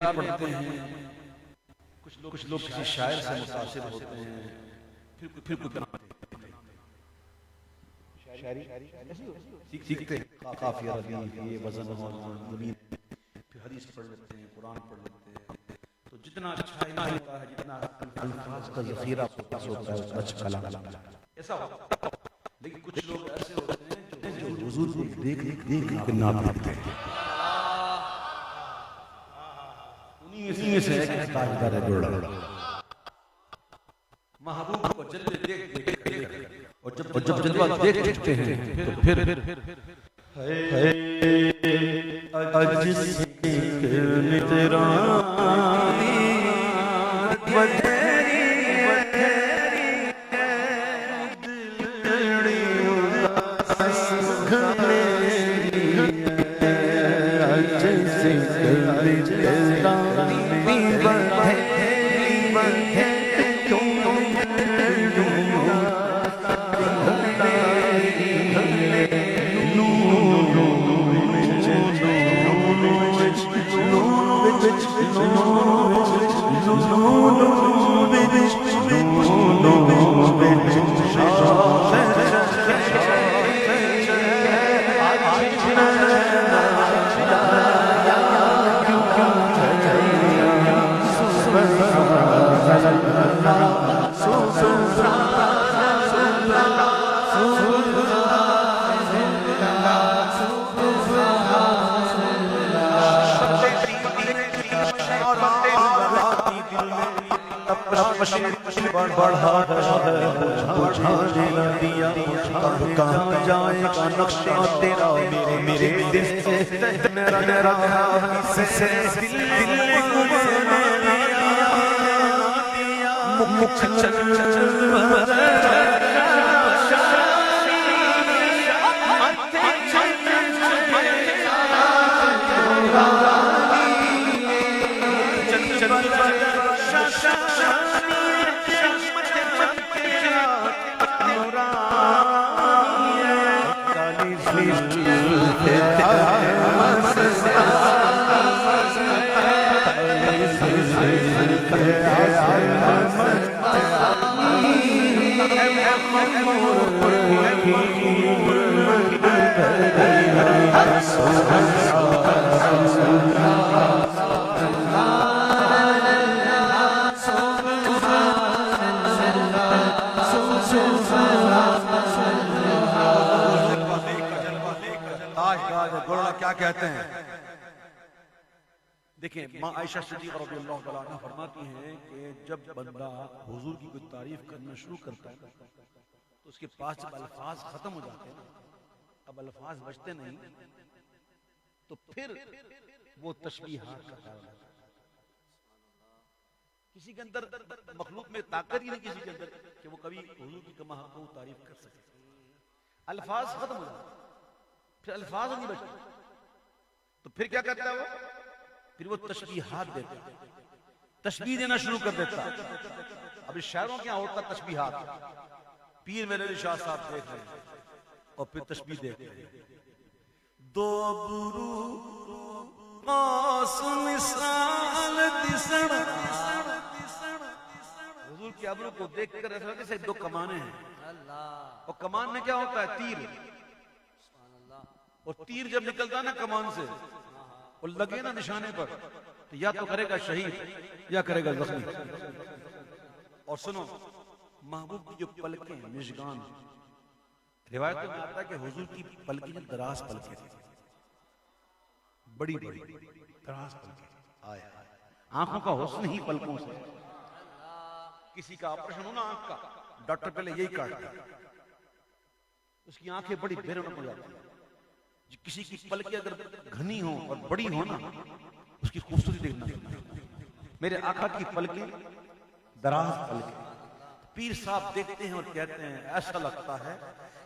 پڑھتے ہیں، کچھ لوگ کسی شاعر سے متاثر ہوتے ہیں، پھر کچھ سیکھتے ہیں قافیہ ردیف، یہ وزن اور منین، پھر حدیث پڑھ لیتے ہیں، قرآن پڑھ لیتے ہیں. تو جتنا اچھا علم ہوتا ہے، جتنا الفاظ کا ذخیرہ ہوتا ہے، اس بچ کلام ایسا ہوتا ہے. لیکن کچھ لوگ ایسے ہوتے ہیں جو حضور کو دیکھ کے نعت لکھتے ہیں. انہی میں سے ایک تاجدار گوڑا محبوب کو جلوے دیکھ اور جب جلوہ دیکھ چکتے ہیں تو پھر اج سکھ نترانی وتیری دلڑی اداس گھلیری اج سکھ نترانی بڑھا بجھا دیا کہاں جائے گا نقشہ تیرا میرے دل سے میرا سے دل کو مکھ چل کیا کہتے ہیں. دیکھیں ماں عائشہ صدیقہ رضی اللہ تعالیٰ عنہ فرماتی ہیں کہ جب بندہ حضور کی کوئی تعریف کرنا شروع کرتا ہے تو اس کے پاس جب الفاظ ختم ہو جاتے ہیں، اب الفاظ بچتے نہیں، تو پھر وہ تشبیہات کا خیال ہوتا ہے. کسی کے اندر مخلوق میں طاقت ہی نہیں کسی کے اندر کہ وہ کبھی حضور کی کما حق کو تعریف کر سکے. الفاظ ختم ہو جاتے ہیں، پھر الفاظ نہیں بچتے، تو پھر کیا کرتا ہے وہ؟ پھر وہ تشبیہات دیتا ہے، تشبیہ دینا شروع کر دیتا ہے. ابھی شاعروں کیا ہوتا تشبیہات، پیر میرے علی شاہ صاحب دیکھ رہے ہیں اور پھر تشبیہ دیکھ رہے ہیں. دو ابرو قاس مثال دسن، حضور کی ابرو کو دیکھ کر ایسا لگتا ہے دو کمانے ہیں، اور کمان میں کیا ہوتا ہے؟ تیر. اور تیر جب نکلتا ہے نا کمان سے اور لگے نا نشانے پر تو یا تو کرے گا شہید یا کرے گا زخمی. اور سنو محبوب کی جو پلکیں مشگان، روایتوں میں آتا ہے کہ حضور کی پلکیں دراز پلکیں تھیں، بڑی بڑی دراز پلکیں. آنکھوں کا حسن ہی پلکوں سے. کسی کا آپریشن ہونا آنکھ کا، ڈاکٹر پہلے یہی کاٹتا ہے، اس کی آنکھیں بڑی بے رونق ہو جاتی ہیں. کسی کی پلکیں اگر گھنی ہوں اور بڑی ہوں نا، اس کی خوبصورتی دیکھنا. میرے آقا کی پلکیں دراز پلکیں. پیر صاحب دیکھتے ہیں اور کہتے ہیں ایسا لگتا ہے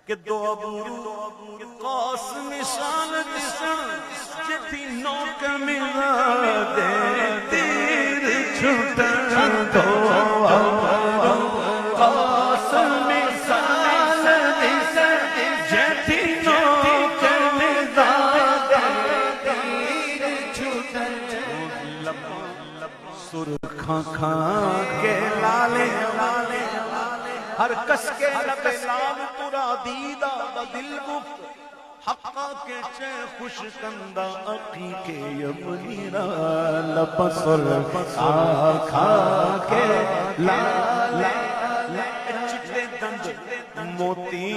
کہ دو ابرو قاس مثال دسن جتی نوک ملا دے تیر چھٹن. دو ابرو قاس مثال دسن جتی نوک ملا دے تیر چھٹن. سرخاں کھاں کے لالے لالے ہر کس کے لب لال ترا دیدہ دل گفت حقا کے چے خوش کندہ اقی کے یمنیرا لپسر آکھا کے لالے چٹے دند موتی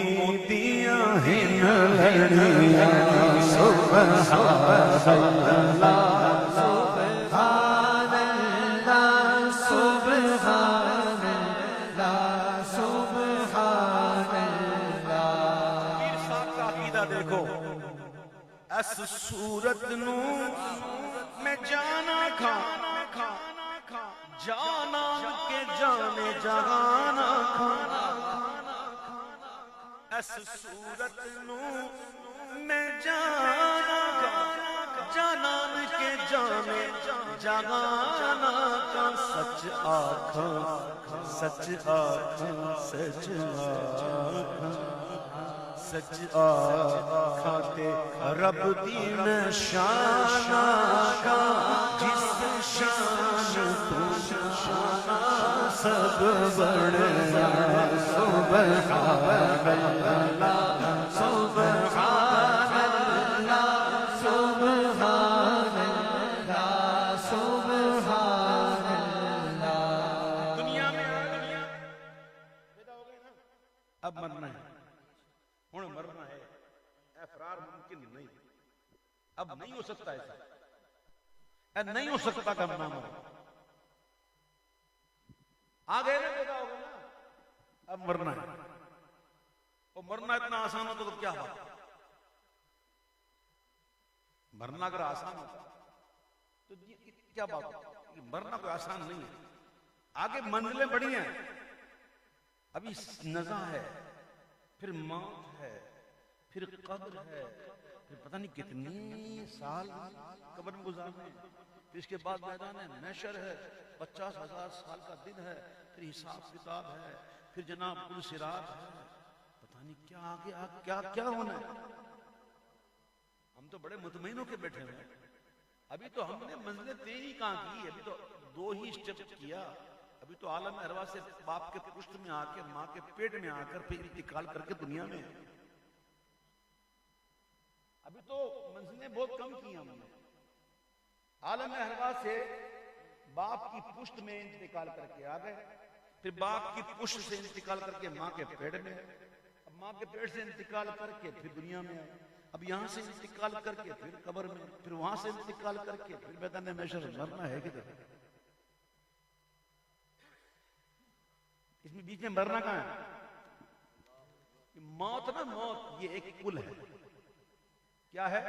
دیا ہن لڑیاں سبحان اللہ اس صورت نو میں جانا کھا جانا کے جانے جہانا کھا اس صورت نو میں جانا کھا جانا کے جانے جہانا کا سچ آکھا سچ آکھا سچ آکھا سچ آکھاتے رب دین شان کا جس شان تو شان سب بڑھنا سبحان اللہ سبحان اللہ سبحان اللہ سبحان اللہ دنیا میں اب مرنا ہے ہن مرنا ہے افرار ممکن نہیں اب نہیں ہو سکتا ایسا نہیں ہو سکتا کہ ہم نہ مریں آگے نہ پیدا ہوگا نا اب مرنا ہے اور مرنا اتنا آسان ہوتا تو کیا بات مرنا اگر آسان ہوتا تو کیا بات ہوتا مرنا کوئی آسان نہیں ہے آگے منزلیں بڑی ہیں ابھی نزا ہے پھر موت ہے پھر قبر ہے پھر پتہ نہیں کتنی سال قبر میں گزارنے ہیں پھر اس کے بعد میدان محشر ہے 50,000 سال کا دن ہے پھر حساب کتاب ہے پھر جناب پل صراط ہے پتہ نہیں کیا آگے کیا ہونا ہے ہم تو بڑے مطمئن ہو کے بیٹھے ہوئے ہیں ابھی تو ہم نے منزلیں طے ہی کہاں کی ابھی تو 2 ہی سٹیپ کیا ابھی تو عالم ارواح سے باپ کے پشت میں آ کے ماں کے پیٹ میں آ کر پھر انتقال کر کے دنیا میں ابھی تو منزلیں بہت کم کی ہم نے عالم ارواح سے باپ کی پشت میں انتقال کر کے آ گئے پھر باپ کی پشت سے انتقال کر کے ماں کے پیٹ میں اب ماں کے پیٹ سے انتقال کر کے پھر دنیا میں آئے اب یہاں سے انتقال کر کے پھر قبر میں پھر وہاں سے انتقال کر کے پھر میدان محشر مرنا ہے کدھر اس میں بیچ میں مرنا کہاں ہے موت نا موت یہ ایک پل ہے کیا ہے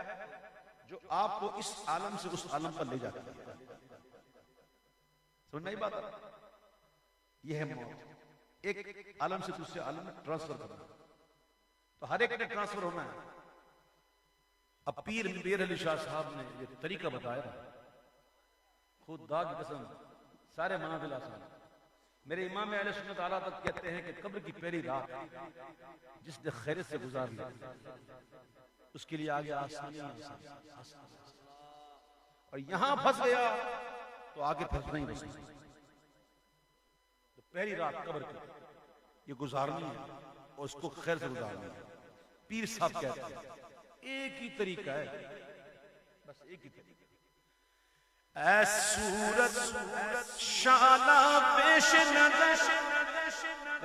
جو آپ کو اس عالم سے اس عالم پر لے جاتا ہے سننا ہی بات ہے یہ ہے موت ایک عالم سے دوسرے عالم میں ٹرانسفر کرنا تو ہر ایک نے ٹرانسفر ہونا ہے اب پیر میر علی شاہ صاحب نے یہ طریقہ بتایا خدا کی قسم سارے منازل آسان میرے امام اہل سنت اعلیٰ تک کہتے ہیں کہ قبر کی پہلی رات جس نے خیرت سے گزار لیا اس کے لیے آگے آسانی اور یہاں پھنس گیا تو آگے پھنسنا ہی نہیں تو پہلی رات قبر کی یہ گزارنی ہے اور اس کو خیر سے گزارنی ہے پیر صاحب کہتے ہیں ایک ہی طریقہ ہے بس ایک ہی طریقہ اے صورت شالا پیش نظر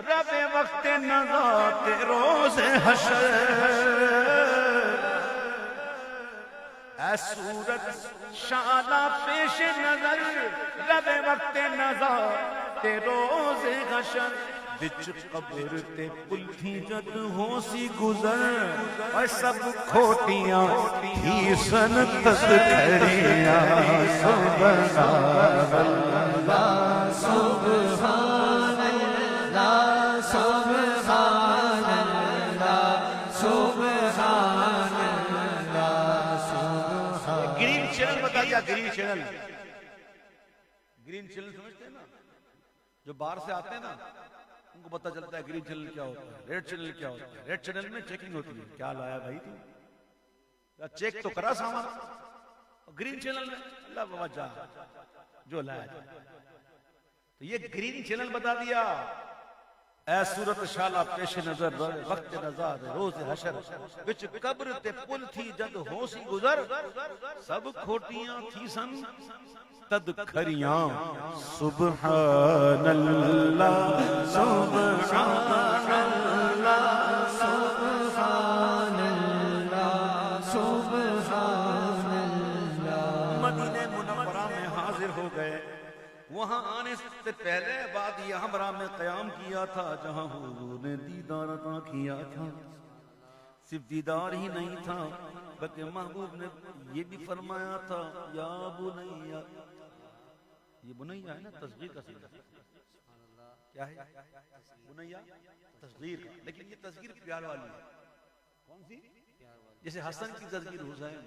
رب وقت نزات روز حشر اے صورت شالا پیش نظر رب وقت نزات روز حشر بچ قبر تے پل تھی جد ہو سی گزر اور سب کھوٹیاں تھی سن تک کھڑیاں سبحان اللہ سبحان اللہ سبحان اللہ سبحان اللہ گرین چینل بتا دیا گرین چینل سمجھتے ہیں نا جو باہر سے آتے ہیں نا ان کو پتہ چلتا ہے گرین چینل کیا ہوتا ہے ریڈ چینل کیا ہوتا ہے ریڈ چینل میں چیکنگ ہوتی ہے کیا لایا بھائی تو چیک تو کرا سامان گرین چینل میں اللہ بابا جا جو لایا جائے. تو یہ گرین چینل بتا دیا. اے صورت شالا پیش نظر وقت نظر روز حشر وچ قبر تے پل تھی جد ہو سی گزر سب کھوٹیاں تھی سن تد کھریاں. سبحان اللہ سبحان اللہ سبحان اللہ سبحان اللہ. مدینہ منورہ میں حاضر ہو گئے. وہاں آنے سے پہلے وادی حمرا میں قیام کیا تھا جہاں حضور نے دیدار عطا کیا تھا. صرف دیدار ہی نہیں تھا بلکہ محبوب نے یہ بھی فرمایا تھا یا بنیا. یہ بنیا ہے نا تصغیر کا صیغہ. کیا ہے بنیا؟ تصغیر کا. لیکن یہ تصغیر پیار والی ہے. کون سی؟ جیسے حسن کی تصغیر حسین.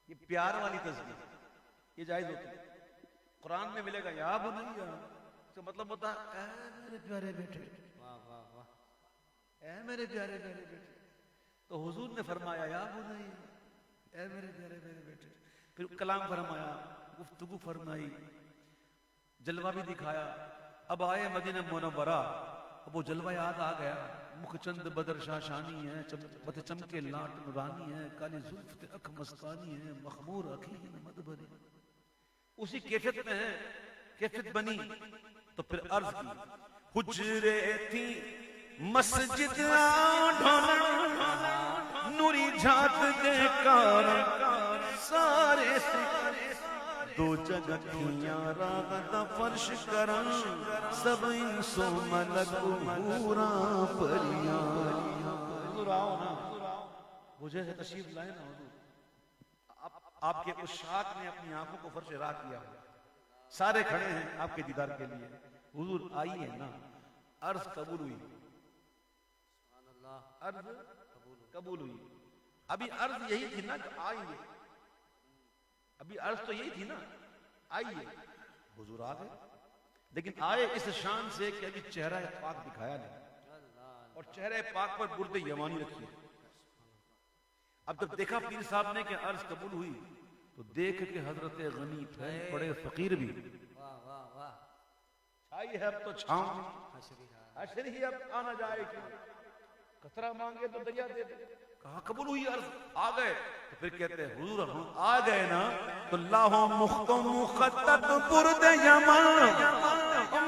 یہ پیار والی تصغیر. یہ جائز ہوتی ہے. قرآن میں ملے گا یا بنیا. اس کا مطلب ہوتا ہے اے میرے پیارے بیٹے. واہ واہ واہ. اے میرے پیارے پیارے بیٹے. تو حضور نے فرمایا یا بنیا اے میرے پیارے پیارے بیٹے. پھر کلام فرمایا, گفتگو فرمائی, جلوہ بھی دکھایا. اب آئے مدینہ منورہ. اب وہ جلوہ یاد آ گیا. مکھ چند بدر شاشانی ہے, بت چمکے لاٹ نورانی ہے, کالی زلف تے اکھ مستانی ہے, مخمور اکھیں مدبری. اسی کیفیت میں ہے. کیفیت بنی تو پھر عرض کی حجرے تھی مسجد نوری جھات دے کار سارے دو جگہ کھیاں راغتا فرش کرن سب انسو ملک حورا پریاں. حضور آؤ نا, مجھے سے تشریف لائے نا. حضور آپ کے عشاق نے اپنی آنکھوں کو فرش راہ کیا ہوا. سارے کھڑے ہیں آپ کے دیدار کے لیے. حضور آئیے نا. عرض قبول ہوئی. عرض قبول ہوئی. ابھی عرض یہی تھی نا کہ آئیے. ابھی عرض تو یہی تھی نا آئیے. حضور آ گئے. لیکن آئے اس شان سے کہ ابھی چہرہ پاک دکھایا نہیں اور چہرہ پاک پر برد یمانی رکھی. اب جب دیکھا پیر صاحب نے کہ عرض قبول ہوئی تو دیکھ کے حضرت غنی تھے بڑے فقیر بھی. چھائی ہے اب تو چھاؤں حشر ہی اب آنا جائے گی. قطرہ مانگے تو دریا دے دے. کہا قبول ہوئی عرض. آ گئے تو پھر کہتے ہیں حضور ہم آ گئے نا تو لاہو مختم مخطط برد یمن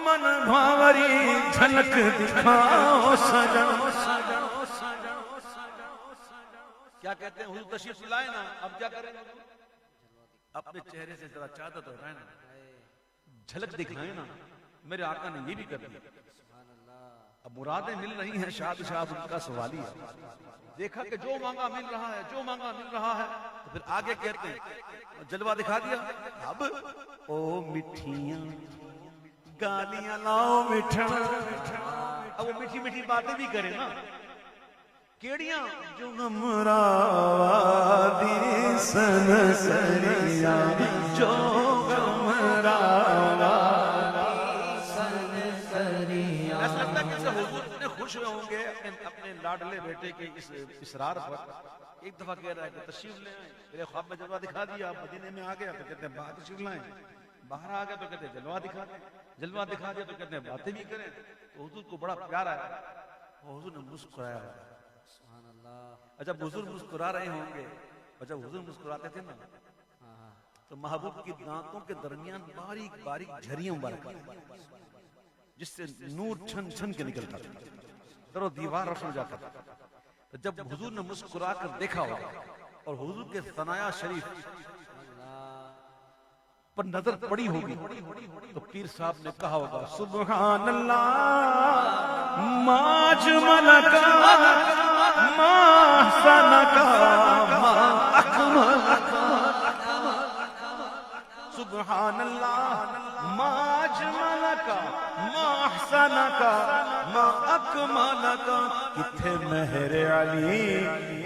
من بھاوری جھلک دکھاؤ سجن. کیا کہتے ہیں حضور تشریف لائے نا. اب کیا کریں گے؟ اپنے چہرے سے ذرا چادر ہٹائیں نا, جھلک دکھائیں نا. میرے آقا نے یہ بھی کر دیا. اب مرادیں مل رہی ہیں. شاد شاد ان کا سوالی ہے. دیکھا کہ جو مانگا مل رہا ہے, جو مانگا مل رہا ہے. تو پھر آگے کہتے ہیں جلوہ دکھا دیا. اب او مٹھیاں گالیاں لاؤ میٹھا. اب وہ میٹھی میٹھی باتیں بھی کریں نا. کیڑیاں جو ہمرا وادی سن سریا جو ہمرا وادی سن سریا. ایسا لگتا ہے کہ حضور اتنے خوش ہوئے ہوں گے اپنے لاڈلے بیٹے کے اس اصرار پر. ایک دفعہ کہہ رہا ہے کہ تشریف لے آئیں. میرے خواب میں جلوہ دکھا دیا. مدینے میں آ گیا تو کہتے ہیں باہر تشریف لائیں. باہر آ گیا تو کہتے ہیں جلوہ دکھا دیں. جلوہ دکھا دیا تو کہتے ہیں باتیں بھی کریں. تو حضور کو بڑا پیار آیا. حضور نے مسکرایا. جب حضور مسکرا رہے ہوں گے اور جب حضور مسکراتے تھے نا تو محبوب کی دانتوں کے درمیان باریک باریک جھریاں مبارک جس سے نور چھن چھن کے نکلتا تھا. در و دیوار روشن ہو جاتا تھا. تو جب حضور نے مسکرا کر دیکھا ہوگا اور حضور کے ثنایا شریف پر نظر پڑی ہوگی تو پیر صاحب نے کہا ہوگا سبحان اللہ ما اجملک ما احسنک ما اکملک. سبحان اللہ ما اجملک ما احسنک ما اکملک. کتھے مہر علی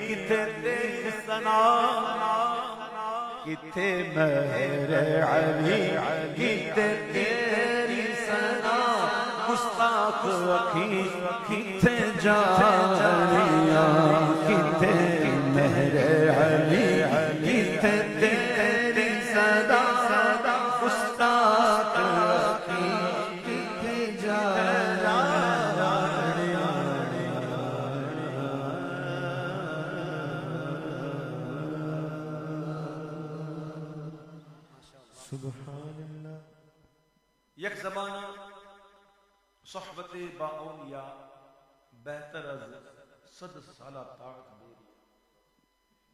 کتھے تیری ثنا, کتھے مہر علی کتھے تیری ثنا. مستاق اکھی کتھے جاریاں کتھے مہر علی کتھے تیری ثنا. یک زمانہ صحبت با اولیاء بہتر از 100 سالہ طاعت میری.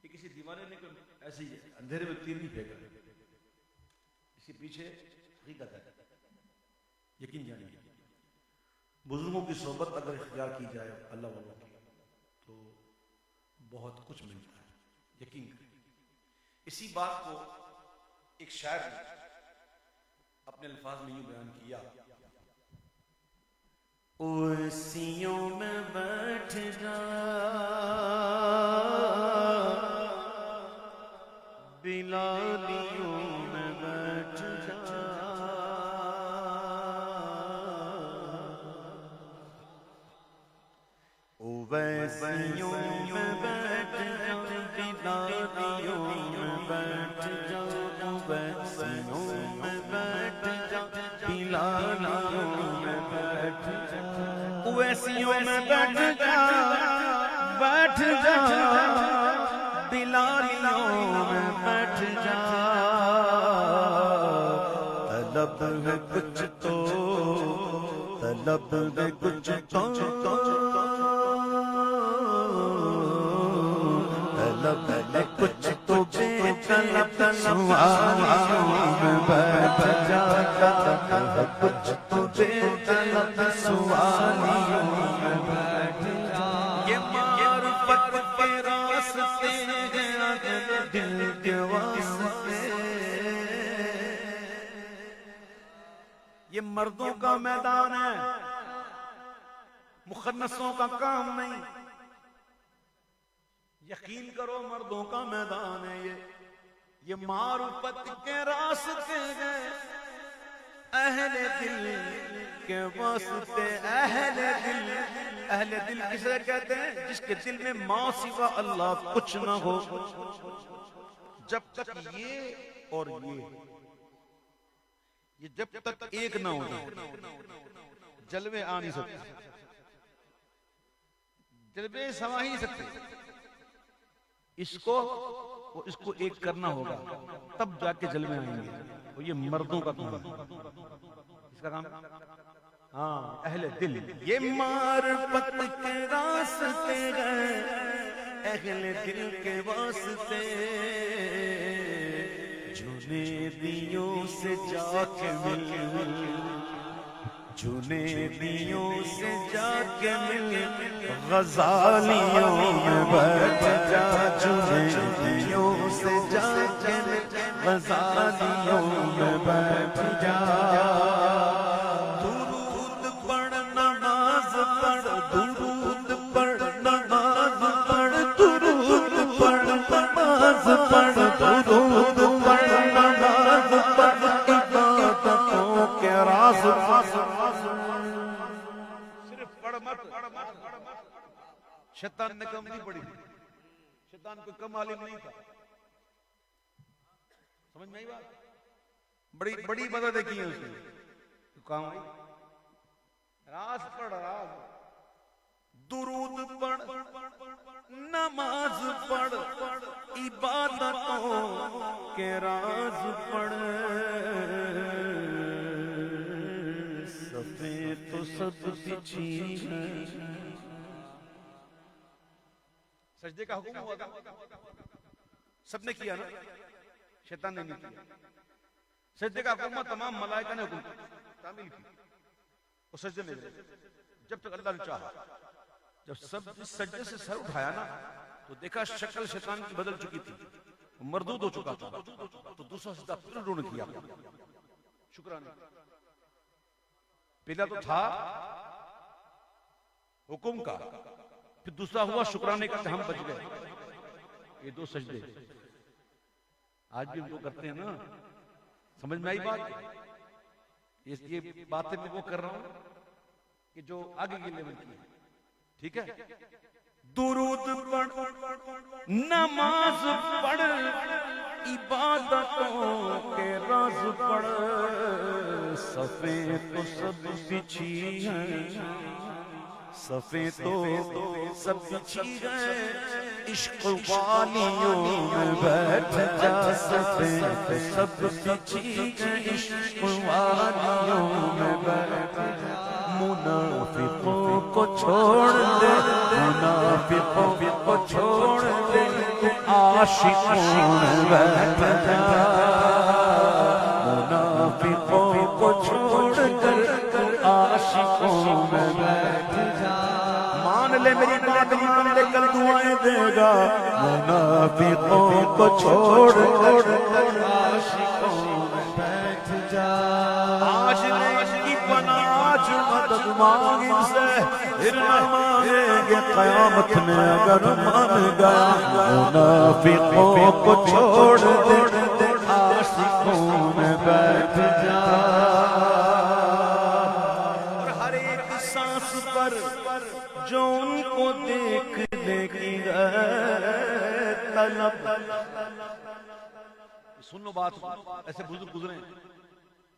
یہ کسی دیوانے نے کوئی ایسی اندھیرے میں تیر نہیں پھینکا, اس کے پیچھے حقیقت ہے, یقین جانیے. بزرگوں کی صحبت اگر اختیار کی جائے اللہ والوں کی تو بہت کچھ ملتا ہے, یقین کریں. اسی بات کو ایک شاعر نے اپنے الفاظ میں یوں بیان کیا, اوسیوں میں بیٹھ جا بلالیوں میں بیٹھ جا, اوسیوں میں بیٹھ جا بلالیوں میں بیٹھ جا, اوسیوں میں بیٹھ جا بلالیوں میں بیٹھ جا, اویسیوں میں بیٹھ جا بلالیوں میں بیٹھ جا, طلب ہے کچھ تو طلب ہے کچھ تو طلب ہے کچھ تو بے طلب سوالیوں میں بیٹھ جا, طلب ہے کچھ تو بے طلب سوالیوں میں بیٹھ جا. یہ معرفت کے راستے ہیں دل کے واسطے, یہ مردوں کا میدان ہے, مخنثوں کا کام نہیں. یقین کرو مردوں کا میدان ہے یہ معرفت کے راستے ہیں اہل دل کے واسطے. اہل دل کسے کہتے ہیں؟ جس کے دل میں ماں سوا اللہ کچھ نہ ہو. جب تک یہ اور یہ جب تک ایک نہ ہو جائے جلوے آ نہیں سکتے, جلوے سما ہی نہیں سکتے. اس کو ایک کرنا ہوگا تب جا کے جلوے آئیں گے. اور یہ مردوں کا کام ہے, اس کا کام ہاں اہل دل. یہ معرفت کے راستے ہیں اہل دل کے واسطے, جنیدیوں سے جا کے مل, جنیدیوں سے جا کے مل, غزالیوں میں بیٹھ جا, جنیدیوں سے جا کے مل, غزالیوں میں بیٹھ جا. درود پڑھ نماز پڑھ, درود پڑھ نماز پڑھ, درود پڑھ نماز پڑھ, درود پڑھ نماز پڑھ, عبادتوں کے راز صرف پڑھ مت. شیطان نے کم نہیں پڑھی, شیطان کوئی کم عالم نہیں تھا. سمجھ میں آئی بات؟ بڑی مدد کی ہے اس نے. کام آئی راز پڑھ, راز درود پڑھ نماز پڑھ, عبادتوں کے راز پڑھ. صفیں تو سب بچھی ہیں, سجدے کا حکم ہوا تھا, سب نے کیا نا, شیطان نے نہیں کیا. سجدے کا حکم تمام ملائکہ نے حکم تعمیل کی اور سجدے میں گئے جب تک اللہ نے چاہا. جب سب سجدے سے سر اٹھایا نا تو دیکھا شکل شیطان کی بدل چکی تھی, مردود ہو چکا تھا. تو دوسرا سجدہ پھر انہوں نے کیا, شکرانے. پہلا تو تھا حکم کا, پھر دوسرا ہوا شکرانے کا کہ ہم بچ گئے. یہ دو سجدے آج بھی ہم کو کرتے ہیں نا. سمجھ میں آئی بات؟ یہ باتیں میں وہ کر رہا ہوں کہ جو آگے کے لیول کی ہے. ٹھیک ہے, درود پڑھ نماز پڑھ, عبادتوں کے راز پڑھ. صفیں تو سب بچھی ہیں, صفیں تو سب بچھی ہیں, عشق والیوں میں بیٹھ جا سفید سب پیچھے عشق والیوں میں بیٹھ جا منافقوں کو چھوڑ دے منافقوں کو چھوڑ دے عاشقوں میں بیٹھ جا منافقوں کو چھوڑ کر عاشقوں میں بیٹھ جا مان لے میری بات مان لے کل دعائیں دے گا منافقوں کو چھوڑ کر عاشقوں میں بیٹھ جا آج نہیں کی پناہ جو مدد مانگ ان سے پھر نہ مانگیں گے قیامت میں اگر مان گیا منافقوں کو چھوڑ دے عاشقوں میں بیٹھ جا اور ہر ایک سانس پر جو ان کو دیکھنے کی ہے طلب سن لو بات ایسے بزرگ گزرے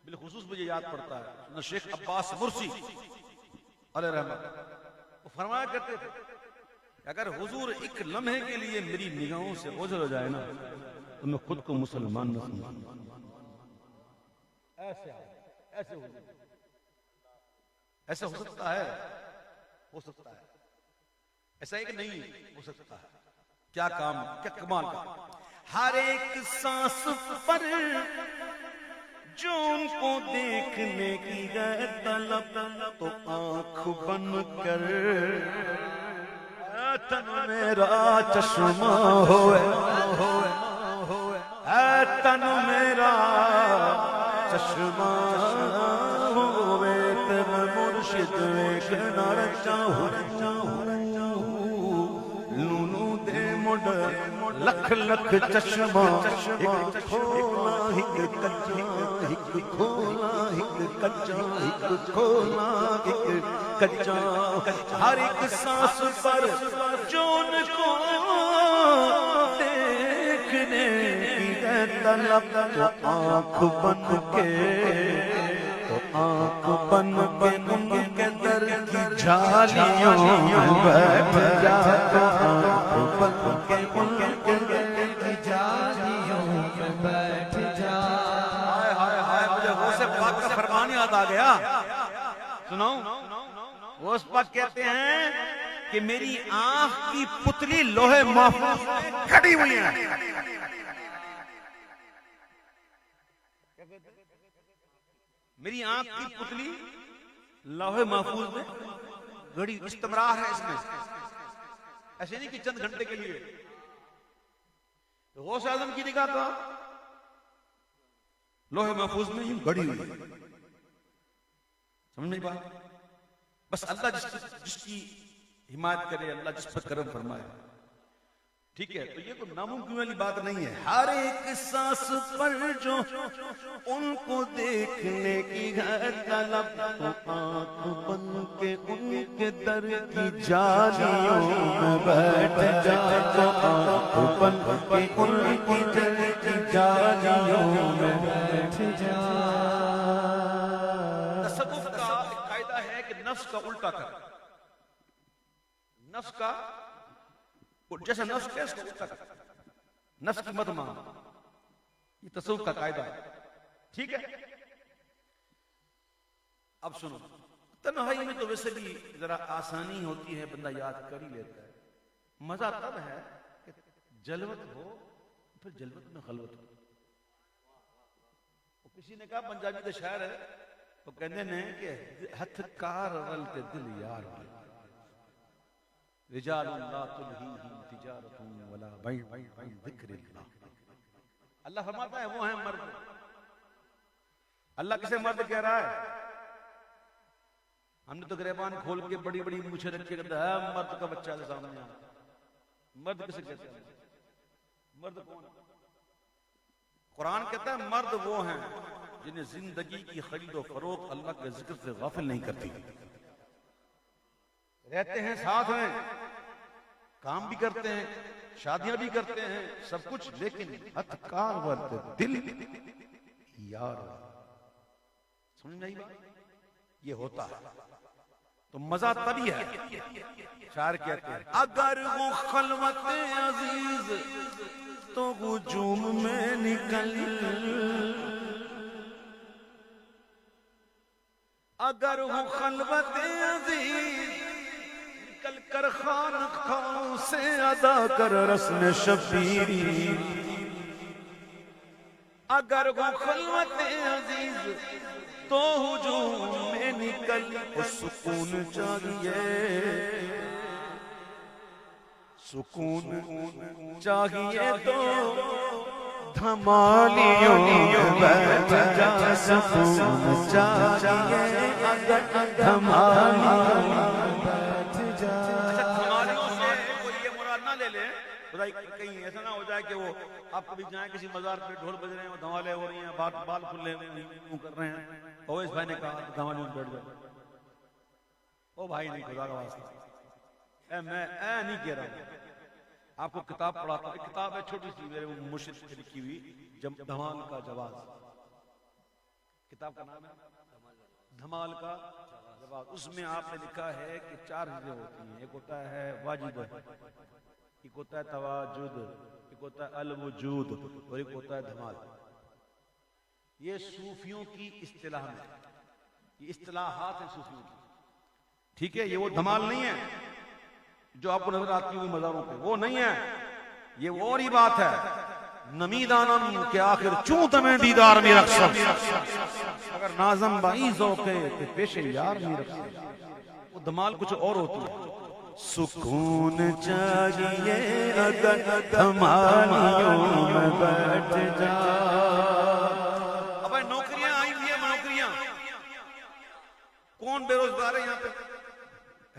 بالخصوص مجھے یاد پڑتا ہے شیخ عباس مرسی علیہ رحمت وہ فرمایا کرتے تھے کہ اگر حضور ایک لمحے کے لیے میری نگاہوں سے اوجھل ہو جائے نا تو میں خود کو مسلمان نہ سمجھوں ایسے ہو سکتا ہے ایسا ایک نہیں ہو سکتا ہے کیا کام کیا کمال کا ہر ایک سانس پر جو ان کو دیکھنے کی ہے طلب تو آنکھ بن کر تن میرا چشمہ ہوئے اے تن میرا چشمہ ہوئے تیرا مرشد ایک نار چاہوں لونو دے مڈ لکھ لکھ چشمہ ایک کھولا ایک کچا ایک کھولا ایک کچا ایک کھولا ایک کچا ہر ایک سانس پر جو ان کو دیکھنے کی ہے طلب تو آنکھ بن ان کے در کی جھالیوں میں بیٹھ جا آنکھ بن کے ان کے در کی جھالیوں میں بیٹھ جا مجھے غوث پاک کا فرمان یاد آ گیا سنو غوث پاک کہتے ہیں کہ میری آنکھ کی پتلی لوہے محفوظ میں کھڑی ہوئی ہے میری آنکھ کی پتلی لوہے محفوظ میں گھڑی استمرار ہے اس میں ایسے نہیں کہ چند گھنٹے کے لیے غوث اعظم کی نگاہ کا لوہے محفوظ میں یوں گھڑی ہوئی سمجھ نہیں پا بس اللہ جس کی حمایت کرے اللہ جس پر کرم فرمائے ٹھیک ہے تو یہ کوئی ناممکن والی بات نہیں ہے ہر ایک سانس پر جو ان کو دیکھنے کی ہے طلب تو آنکھ بن کے ان کے در کی جالیوں میں بیٹھ جا آنکھ بن کے ان کی در کی جالیوں میں بیٹھ جا تصوف کا ایک قاعدہ ہے کہ نفس کا الٹا کر نفس کا جیسا نفس ہے اس کو الٹا کر نفس کی مت مان یہ تصوف کا قاعدہ ہے ٹھیک ہے اب سنو تنہائی میں تو ویسے بھی ذرا آسانی ہوتی ہے بندہ یاد کر ہی لیتا ہے مزہ تب ہے کہ جلوت ہو پھر جلوت میں خلوت ہو کسی نے کہا پنجابی کا شاعر ہے وہ کہنے نے کہ ہتھ کار رلتے دل یار رجال لا تلہیہم تجارت ولا بیع عن ذکر اللہ اللہ فرماتا ہے وہ ہیں مرد اللہ کسے مرد کہہ رہا ہے ہم نے تو گریبان کھول کے بڑی بڑی مچھے رکھ کے کہتا ہے مرد کا بچہ ہے سامنے مرد کسے کہتے ہیں مرد کون ہے قرآن کہتا ہے مرد وہ ہیں جنہیں زندگی کی خرید و فروخت اللہ کے ذکر سے غافل نہیں کرتی رہتے ہیں ساتھ میں کام بھی کرتے ہیں شادیاں بھی کرتے ہیں سب کچھ لیکن ہتھکار ورد دل یار سمجھ نہیں بات یہ ہوتا ہے تو مزہ تبھی ہے. شاعر کہتے ہیں اگر وہ خلوت عزیز تو ہجوم میں نکل، اگر وہ خلوت عزیز نکل کر خانقاہوں سے ادا کر رسم شبیری، اگر وہ خلوت عزیز تو ہجوم میں نکل، وہ سکون چاہیے، سکون چاہیے تو دھمالیوں بیٹھ جا، سکون چاہیے اگر دھمالیوں بیٹھ جا. دھمالیوں سے کوئی یہ مراد نہ لے لے، کہیں ایسا نہ ہو جائے کہ وہ آپ کبھی جائیں کسی مزار پہ ڈھول بج رہے ہیں، دھمالے ہو رہی ہیں، بال کھلے ہوئے کر رہے ہیں، اویس بھائی نے کہا دھمالیوں میں بیٹھ جاؤ. او بھائی نہیں، خدا کا واسطہ میں نہیں کہہ رہا ہوں. آپ کو کتاب پڑھاتا ہوں، کتاب ہے چھوٹی سی میرے مرشد کی لکھی ہوئی، دھمال کا جواز. کتاب کا نام ہے دھمال کا جواز. اس میں آپ نے لکھا ہے کہ 4 چیزیں ہوتی ہیں. ایک ہوتا ہے واجد، ایک ہوتا ہے تواجد، ایک ہوتا ہے الوجود، اور ایک ہوتا ہے دھمال. یہ صوفیوں کی اصطلاح میں، یہ اصطلاحات ہیں صوفیوں کی. ٹھیک ہے، یہ وہ دھمال نہیں ہے جو آپ کو نظر آتی ہوئی مزاروں پہ، وہ نہیں ہے. یہ اور ہی بات ہے. نمی دانم کے آخر چوں تمہیں دیدار میں رکھ سب، اگر نازم بائی ذوقے کہ پیش یار نہیں رکھ سب. وہ دھمال کچھ اور ہوتی ہے. سکون چاہیے اگر دھمالیوں میں بیٹھ جا. اب نوکریاں آئی ہوئی ہیں، نوکریاں. کون بے روزگار ہے یہاں پہ؟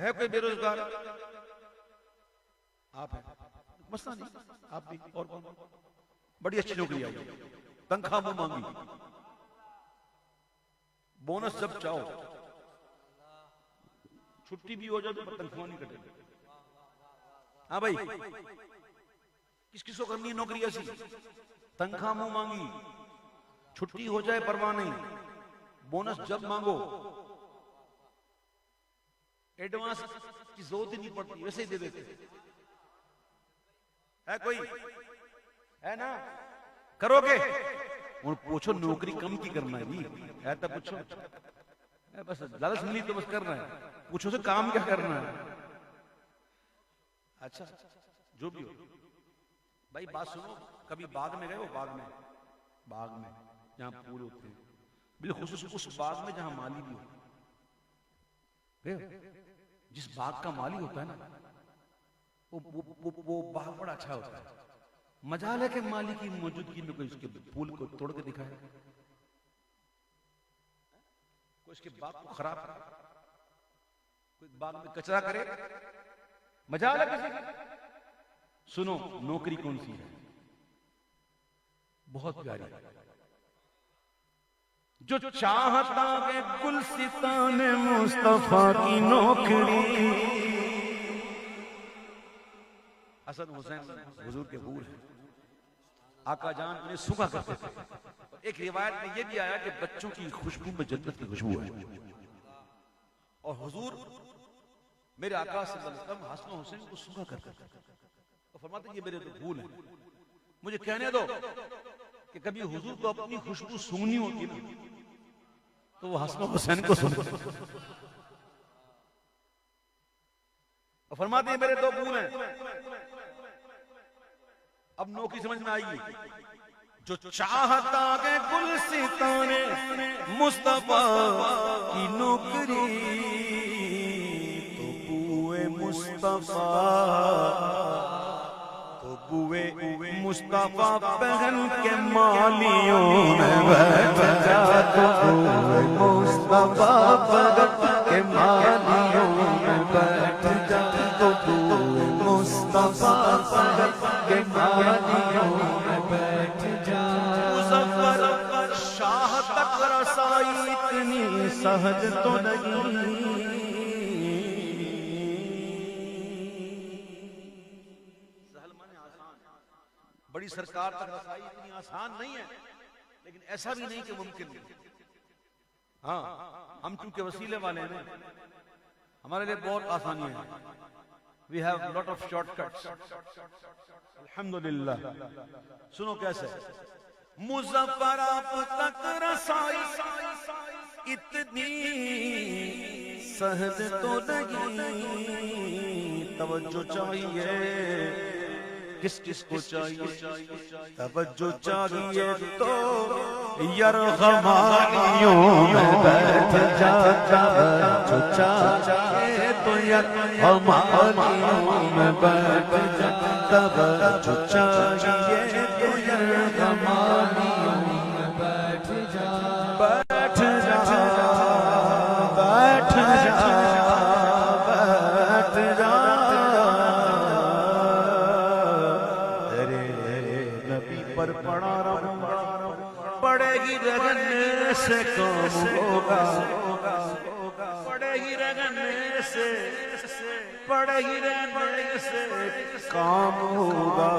ہے کوئی بے روزگار؟ آپ ہیں، مسئلہ نہیں، آپ بھی. اور کون؟ بڑی اچھی نوکری آئی، تنخواہ منہ مانگی، بونس جب چاہو، چھٹی بھی ہو جائے تو تنخواہ نہیں کٹے. ہاں بھائی، کس کس کو کرنی ہے نوکری ایسی؟ تنخواہ منہ مانگی، چھٹی ہو جائے پرواہ نہیں، بونس جب مانگو، ایڈوانس کی ضرورت ہی نہیں پڑتی، ویسے ہی دے دیتے. ہے کوئی؟ ہے نا؟ کرو گے؟ اور پوچھو نوکری کم کی کرنا ہے جی، ہے تو پوچھو. بس لالچ ملی تو بس کرنا ہے، پوچھو سے کام کیا کرنا ہے. اچھا جو بھی ہو بھائی، بات سنو. کبھی باغ میں گئے ہو؟ باغ میں جہاں پھول ہوتے ہیں، بالخصوص اس باغ میں جہاں مالی بھی ہو. جس باغ کا مالی ہوتا ہے نا، وہ باغ بڑا اچھا ہوتا ہے. مجال ہے کہ مالی کی موجودگی میں کوئی اس کے پھول کو توڑ کے دکھائے، کوئی اس کے باغ کو خراب کرے، کوئی باغ میں کچرا کرے. مجال ہے کسی کی؟ سنو، نوکری کون سی ہے؟ بہت پیاری. جو چاہتا ہے گلستان مصطفیٰ کی نوکری. حسن حسین حضور کے حور ہیں، آقا جان انہیں سونگا کرتے تھے. ایک روایت میں یہ بھی آیا کہ بچوں کی خوشبو میں جنت کی خوشبو ہے. اور حضور میرے آقا صلی اللہ علیہ وسلم حسن و حسین کو سونگا کرتے تھے اور فرماتے ہیں یہ میرے تو پھول ہیں. مجھے کہنے دو کہ کبھی حضور کو اپنی خوشبو سونگنی ہوتی نا تو وہ حسن و حسین کو سونگتے اور فرماتے ہیں میرے دو پھول ہیں. اب نوکری سمجھ میں آئی گی. جو چاہتا ہے گلستان مصطفیٰ کی نوکری تو بوئے مصطفیٰ پہن کے مالیوں میں بیٹھ جا. تو بوئے مصطفیٰ پہن کے مالیوں میں بیٹھ جا. تو بوئے مصطفیٰ پہن کے مالیوں میں بیٹھ جا. مظفر شاہ تک رسائی اتنی سہج تو نہیں. سہل مانے آسان، بڑی سرکار تک رسائی اتنی آسان نہیں ہے، لیکن ایسا بھی نہیں کہ ممکن نہیں. ہاں، ہم چونکہ وسیلے والے ہیں، ہمارے لیے بہت آسانی ہے. We have lot of shortcuts. الحمدللہ. سنو کیسے مظفر آپ تک رسائی اتنی سہل تو نہیں. توجہ چاہیے کس کس کو چاہیے؟ توجہ چاہیے تو یرغمانیوں میں بیٹھ جا. توجہ چاہیے تو یرغمانیوں میں بیٹھ جا. توجہ چاہیے تو یرغمانیوں میں بیٹھ جا. بیٹھ جا بیٹھ جا بیٹھ جا. تیرے نبی پر پڑا رہوں گا. پڑے گی رگنے سے کام ہوگا. پڑے گی رگنے سے پڑے گی رگنے سے کام ہوگا.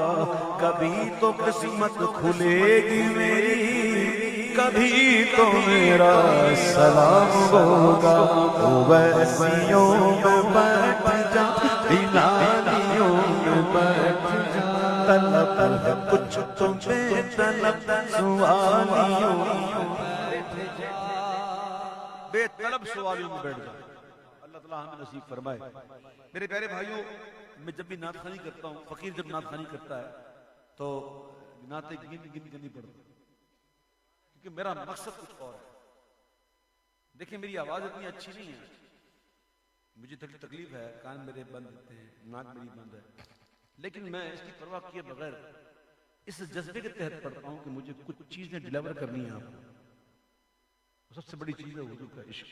کبھی تو قسمت کھلے گی میری, کبھی تو میرا سلام ہوگا. ویسیوں میں بیٹھ جا, دلانیوں میں بیٹھ جا. طلب کچھ تو بے طلب سوالیوں میں بیٹھ جا. بے طلب سوالیوں میں بیٹھ جا. اللہ تعالیٰ ہمیں نصیب فرمائے. میرے پیارے بھائیوں, میں جب بھی نعت خوانی کرتا ہوں, فقیر جب نعت خوانی کرتا ہے تو نعتیں گن گن کے نہیں پڑھتا, کیونکہ میرا مقصد کچھ اور ہے. دیکھیں میری آواز اتنی اچھی نہیں ہے, مجھے تکلیف ہے, کان میرے بند ہوتے ہیں, ناک میری بند ہے, لیکن میں اس کی پرواہ کیے بغیر اس جذبے کے تحت پڑھتا ہوں کہ مجھے کچھ چیزیں ڈیلیور کرنی ہیں آپ کو. سب سے بڑی چیز ہے حضور کا عشق.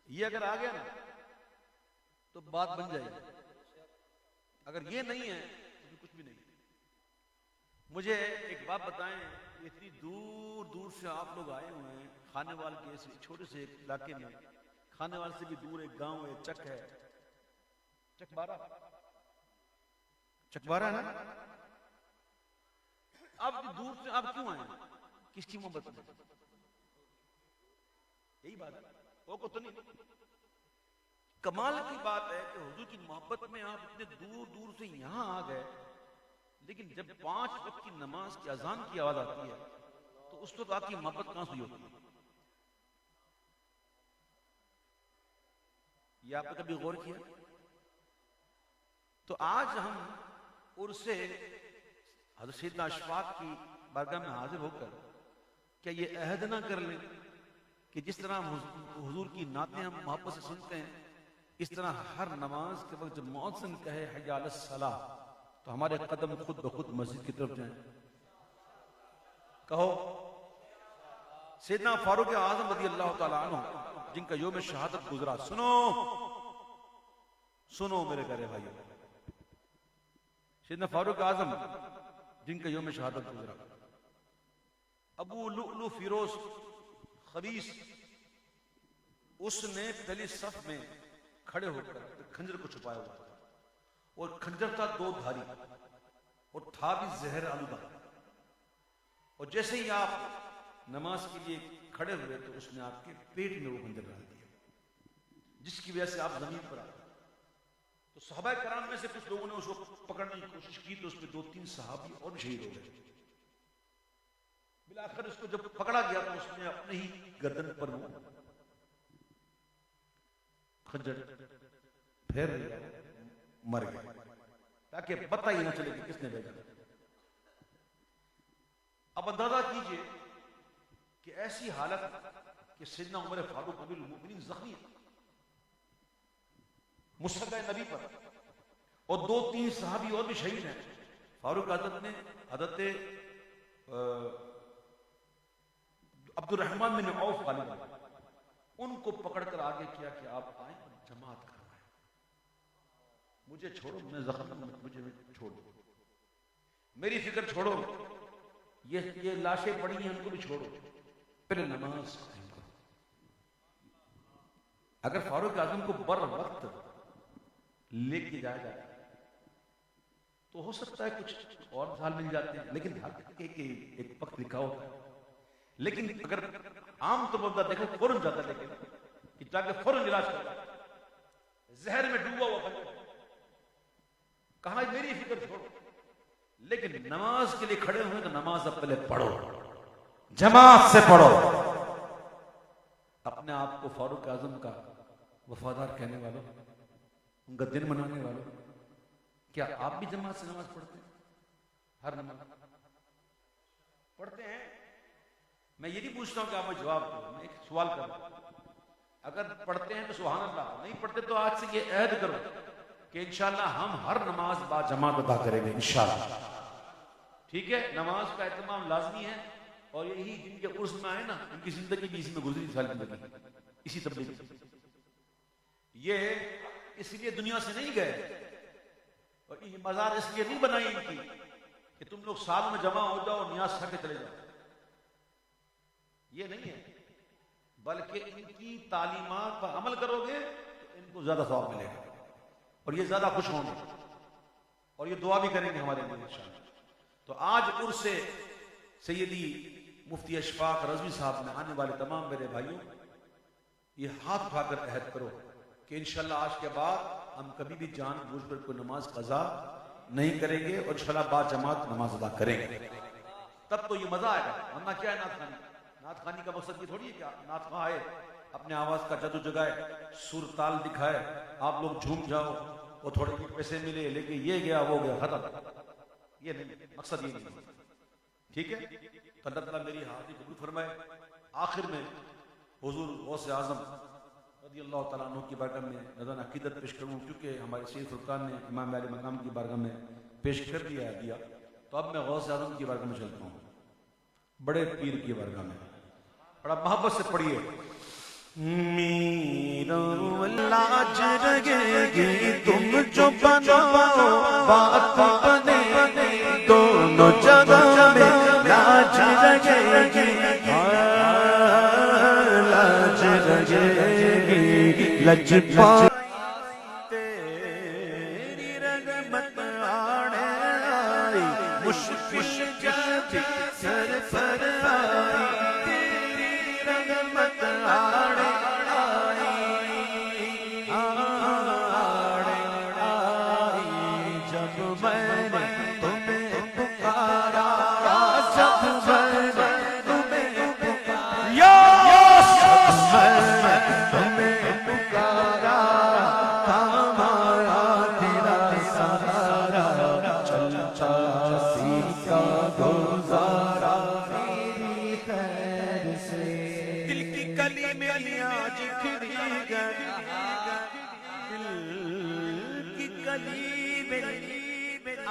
یہ اگر آ گیا نا تو بات بن جائے گی. اگر یہ نہیں ہے تو کچھ بھی نہیں. مجھے ایک بات بتائیں, اتنی دور دور سے آپ لوگ آئے ہوئے ہیں. کھانے وال کے چھوٹے سے علاقے میں, کھانے وال سے بھی دور ایک گاؤں ہے, چک ہے, چک بارہ ہے نا. آپ دور سے آپ کیوں آئے ہیں؟ کس کی محبت میں؟ یہی بات ہے, وہ کو تو نہیں. کمال کی بات ہے کہ حضور کی محبت میں آپ اتنے دور دور سے یہاں آ گئے, لیکن جب 5 وقت کی نماز کی اذان کی آواز آتی ہے تو اس وقت آپ کی محبت کہاں سے ہوتی ہے؟ یہ آپ نے کبھی غور کیا؟ تو آج ہم عرص حضرت سیدنا اشفاق کی بارگاہ میں حاضر ہو کر کیا یہ عہد نہ کر لیں کہ جس طرح حضور کی نعتیں ہم محبت سے سنتے ہیں, اس طرح ہر نماز کے وقت جب مؤذن کہے حی علی الصلاۃ تو ہمارے قدم خود بخود مسجد کی طرف جائیں. کہو سیدنا فاروق اعظم رضی اللہ تعالیٰ عنہ جن کا یوم شہادت گزرا, سنو میرے پیارے بھائیو, سیدنا فاروق اعظم جن کا یوم شہادت گزرا, ابو لؤلؤ فیروز خبیث, اس نے پہلی صف میں کھڑے ہو کر کھنجر کو چھپایا ہوا تھا, اور کھنجر تھا 2 دھاری اور تھا بھی زہر آلودہ. اور جیسے ہی آپ نماز کے لیے کھڑے ہوئے تو اس نے آپ کے پیٹ میں وہ کھنجر ڈال دیا, جس کی وجہ سے آپ زمین پر آئے. تو صحابہ کرام میں سے کچھ لوگوں نے اس کو پکڑنے کی کوشش کی تو اس میں 2-3 صحابی اور بھی شہید ہو گئے. بالآخر اس کو جب پکڑا گیا تو اس نے اپنے ہی گردن پر وہ خنجر پھیر لیا, مر گیا, تاکہ پتہ ہی نہ چلے کہ کس نے بھیجا. اب اندازہ کیجئے کہ ایسی حالت کہ سیدنا عمر فاروق امیر المؤمنین زخمی ہے مصطفی نبی پر, اور 2-3 صحابی اور بھی شہید ہیں. فاروق حضرت نے حضرت عبد الرحمن بن عوف غالب ان کو پکڑ کر آگے کیا کہ آپ آئیں اور جماعت کروائیں, مجھے چھوڑو, میں زخم ہوں, مجھے چھوڑو, میری فکر چھوڑو, یہ لاشیں پڑی ہیں ان کو بھی چھوڑو, پہلے نماز قائم کرو. اگر فاروق اعظم کو بر وقت لے کے جایا جائے تو ہو سکتا ہے کچھ اور مثال مل جاتے ہیں, لیکن ایک وقت لکھا ہوتا ہے. لیکن اگر عام طور پر دیکھو فوراً جاتا, لیکن کہ تاکہ فوراً علاج کرو. زہر میں ڈوبا ہوا خنجر. کہا میری فکر چھوڑو، لیکن نماز کے لیے کھڑے ہوئے تو نماز اب پہلے پڑھو، جماعت سے پڑھو. اپنے آپ کو فاروق اعظم کا وفادار کہنے والوں، ان کا دن منانے والوں، کیا آپ بھی جماعت سے نماز پڑھتے ہیں؟ ہر نماز پڑھتے ہیں؟ میں یہ نہیں پوچھتا ہوں کہ آپ مجھے جواب دو، میں ایک سوال کر رہا ہوں. اگر پڑھتے ہیں تو سبحان اللہ، نہیں پڑھتے تو آج سے یہ عہد کرو کہ انشاءاللہ ہم ہر نماز با جماعت ادا کریں گے انشاءاللہ. ٹھیک ہے؟ نماز کا اہتمام لازمی ہے، اور یہی جن کے عرس میں آئے نا، ان کی زندگی بھی اسی میں گزری، ساری زندگی اسی تبلیغ میں. یہ اس لیے دنیا سے نہیں گئے، اور یہ مزار اس لیے نہیں بنائی ان کی کہ تم لوگ سال میں جمع ہو جاؤ اور نیاز کھا کے چلے جاؤ. یہ نہیں ہے، بلکہ ان کی تعلیمات پر عمل کرو گے تو ان کو زیادہ ثواب ملے گا، اور یہ زیادہ خوش ہوں گے، اور یہ دعا بھی کریں گے ہمارے لیے انشاءاللہ. تو آج عرس سیدی مفتی اشفاق رضوی صاحب میں آنے والے تمام میرے بھائیوں، یہ ہاتھ اٹھا کر عہد کرو کہ انشاءاللہ آج کے بعد ہم کبھی بھی جان بوجھ کر کوئی نماز قضا نہیں کریں گے، اور انشاءاللہ بعد جماعت نماز ادا کریں گے. تب تو یہ مزہ آئے گا. ورنہ کیا ہے نعت خوانی؟ نعت خوانی کا مقصد یہ تھوڑی ہے کہ نعت خواں آئے، اپنے آواز کا جادو جگائے، سر تال دکھائے، آپ لوگ جھوم جاؤ، وہ تھوڑے پیسے ملے، لیکن یہ گیا وہ گیا ختم. یہ نہیں مقصد، یہ نہیں. ٹھیک ہے؟ تو اللہ تعالیٰ میری حاضری قبول فرمائے. آخر میں حضور غوث اعظم رضی اللہ تعالیٰ عنہ کی بارگاہ میں نذرانہ عقیدت پیش کروں، کیونکہ ہمارے سید فرقان نے امام علیہ مقام کی بارگاہ میں پیش کر دیا. تو اب میں غوث اعظم کی بارگاہ میں چلتا ہوں، بڑے پیر کی بارگاہ میں. بڑا محبت سے پڑھیے. میرا لاج رہے گی تم جو بناؤ، بات بنے دونوں جگہ میں لاج رہے گی، لاج رہے گی. لجپا تیری رحمت آنے آئی، مشکل جب سر پر آئی، تیری رحمت آنے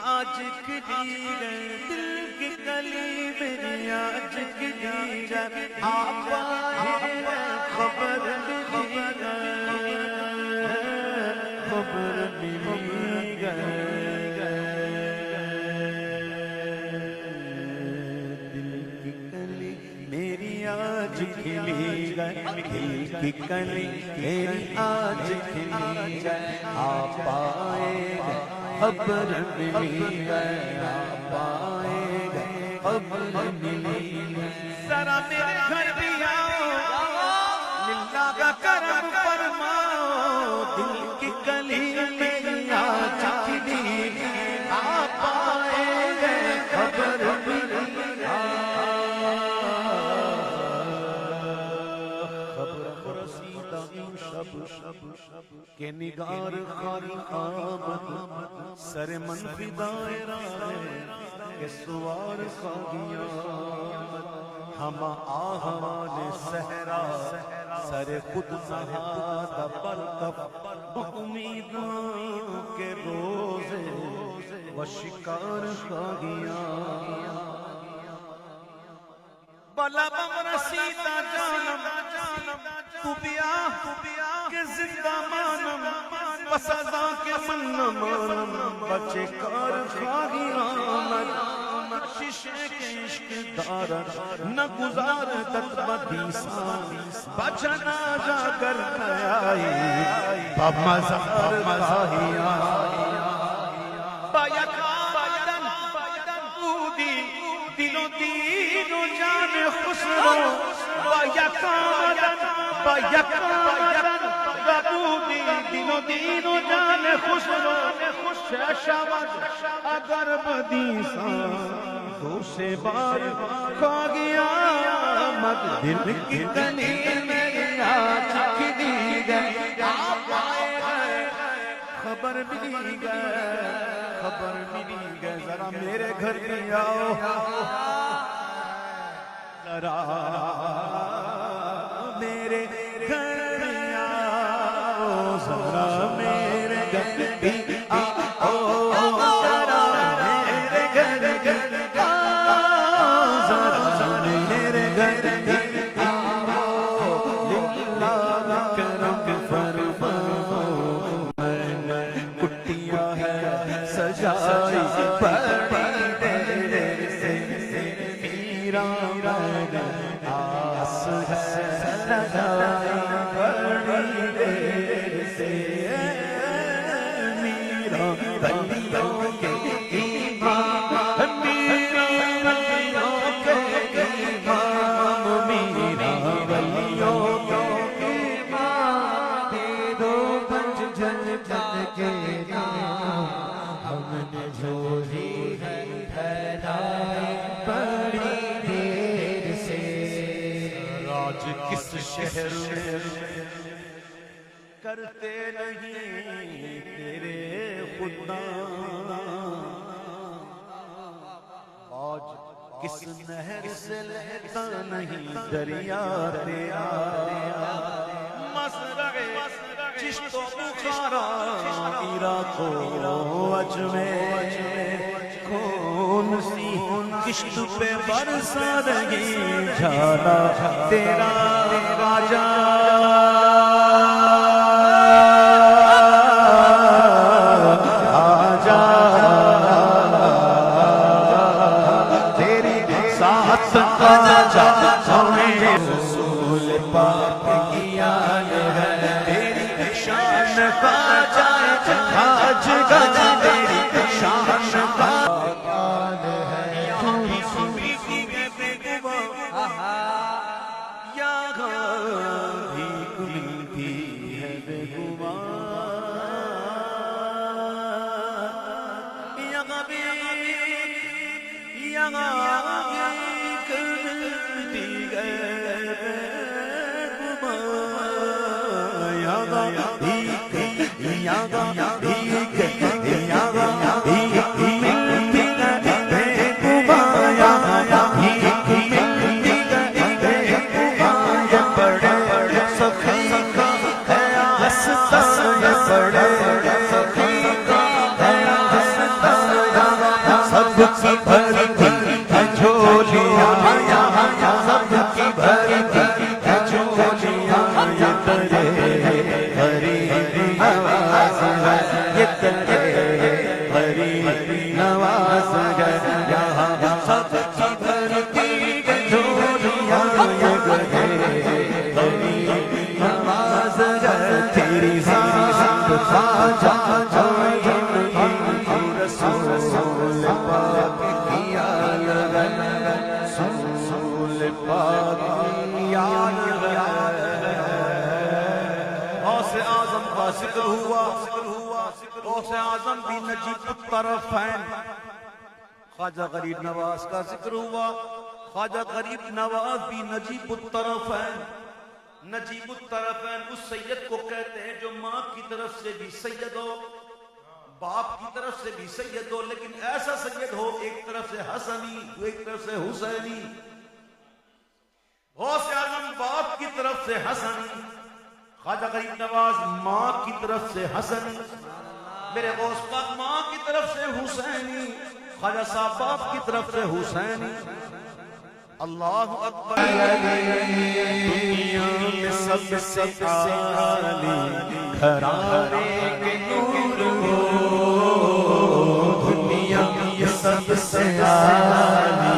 آج کھلی گئے، دل کی کلی میری آج کھلی گئے، آپ آئے خبر ملی گئے، خبر ملی گئے. دل کی کلی میری آج کھلی گئے، دل کی کلی میری آج کھلی گئے، آپ آئے خبر ملی گئے، آپ آئے گئے خبر ملی گئے. ذرا میرے گھر بھی آؤ، للہ کا کرم فرماؤ، دل کی کلی میری آج کھلی گئی، آپ آئے گئے خبر ملی گئے. خبر رسیدہ شب کہ نگار خاری آمد، سر منفی دائرہ کہ سوار خاگیاں، ہم آہوان صحرا سر خود نہادہ برکف، امیدوں کے روزے و شکار خاگیاں. بلا بم رسیدہ جانم تو بیا کہ زندہ مانم، بس ازا کے من مانم، بچے کار خواہی آمد. شیشے کے عشق دارت نہ گزار تتبدیسان، بچنا جا کر نیائی بمزار خواہیاں. بایکادن بودی دل و دین و جان خسرو، بایکادن دین و جان خسرو شہشاوت اگر بدیساں دوسرے بار کھا گیا مد دل کی گلی میری آج کھلی گئی آپ آئے گئے خبر ملی گئے ذرا میرے گھر بھی آؤ ذرا میرے گھر بھی آؤ ذرا میرے گھر بھی آؤ ذرا میرے گھر آؤ ذرا میرے گھر بھی آؤ للہ کرم فرماؤ میں کٹیاں ہے سجائی بڑی دیر سے میرا آس ہے لگائی بڑی دیر سے میرا بلیوں کے امام میرا بلیوں کے امام میرا بلیوں کے امام دے دو پنج جن جن کے نام ہم نے جھولی ہے پھیلائی بڑی دیر سے راج کس شہر میں کرتے نہیں تیرے خدا آج کس نہر سے لہتا نہیں دریا تیرا مصرع چشت و بخارا عراق و اجمیر کون سی کشت پہ برسا رہی جھالا تیرا راجا آجا تیری ساتھ آجا ہمیں رسول پاک کی آل ہے تیری شان کا جائے آج گج تیری شان کا آل ہے یا بھیک ملتی ہے بے گمان یا بھیک ملتی ہے بے گمان یا بھیک یا بھیک یا بھیک ملتی ہے بے گمان یا بھیک ملتی ہے بے گمان یہ بڑے سخی کا ہے آستان یہ بڑے سخی کا ہے آستان سب کی بھرتی ہے جھولیاں سب کی بھرتی ہے جھولیاں یہ تیرے غریب نواز ہے یہ تیرے غریب نواز ہے یہاں سب کی بھرتی ہے جھولیاں یہ غریب نواز ہے تیری ذات خواجہ رسول پاک کی آل ہے رسول پاک کی آل ہے غوث اعظم کا ذکر ہوا غوث اعظم بھی نجیب الطرفین خواجہ غریب نواز کا ذکر ہوا خواجہ غریب نواز بھی نجیب الطرفین نجیب الطرفین اس سید کو کہتے ہیں جو ماں کی طرف سے بھی سید ہو باپ کی طرف سے بھی سید ہو لیکن ایسا سید ہو ایک طرف سے حسنی ایک طرف سے حسینی غوث اعظم باپ کی طرف سے حسنی خواجہ غریب نواز ماں کی طرف سے حسنی میرے غوث پاک ماں کی طرف سے حسینی خواجہ صاحب باپ کی طرف سے حسینی اللہ اکبر دنیا میں سب سے عالی گھرانے کے نور ہو دنیا میں سب سے عالی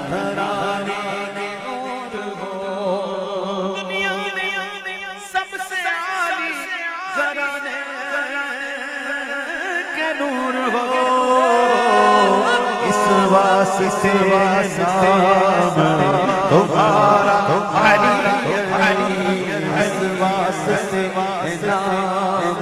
گھرانے کے نور ہو دنیا میں سب سے عالی گھرانے کے نور ہو اس واسطے نام تمہارا علی علی اس واسطے نام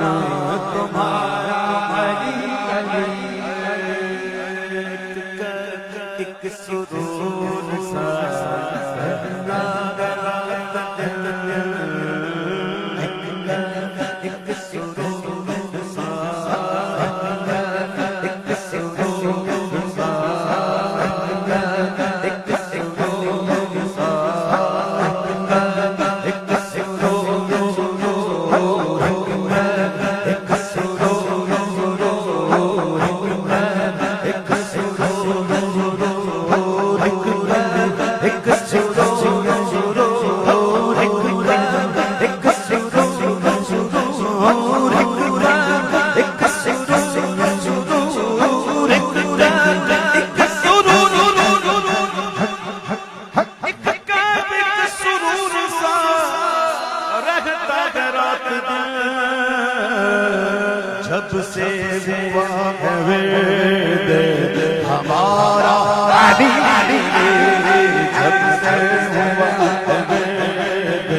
رات دن جب سے ہوا ہے ورد ہمارا علی جب سے ہوا ہے ورد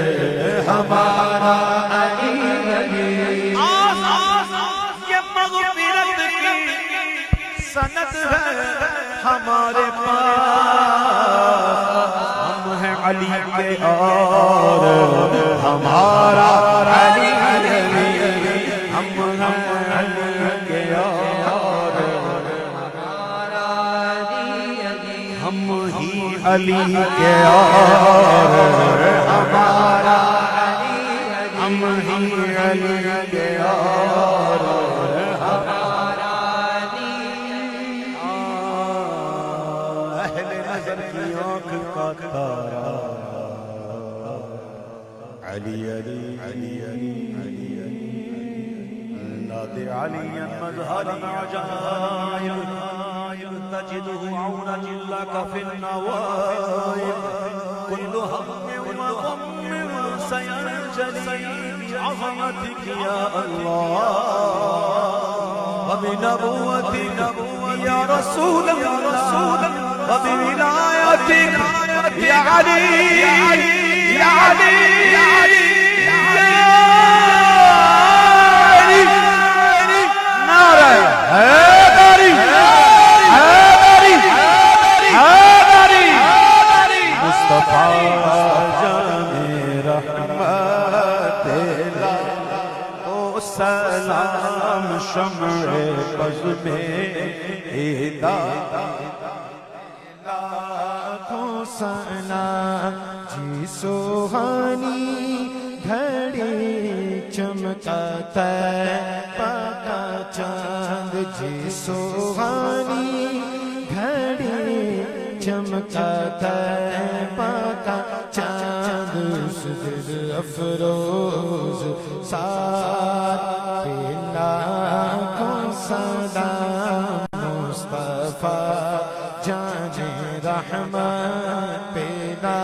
ہمارا علی یہ مغفرت کی سند ہے ہمارے پاس ہم ہیں علی کے اور ہمارا علی ہم ہیں علی کے اور ہم ہی علی کے اور ہمارا ہم ہی علی کے اور اہل نظر کی آنکھ کا تارا علی علی علی علی علی علی نادر علی مظہر عجائب تجده عونا لك في النوائب كل هم وغم سينجلي بعظمتك يا الله وبنبوتك يا رسول الله وبولايتك يا علي يا علي يا علي يا علي نعرہ حیدری حیدری حیدری مصطفیٰ جان رحمت او سلام شمع بز میں لاکھوں سلام جی سوہانی گھڑی چمکتا پاکا چاند جی سوہانی گھڑی چمکتا پاکا چاند سجد افروز ساتھ پیلا کو سلام مصطفیٰ جان رحمت پیدا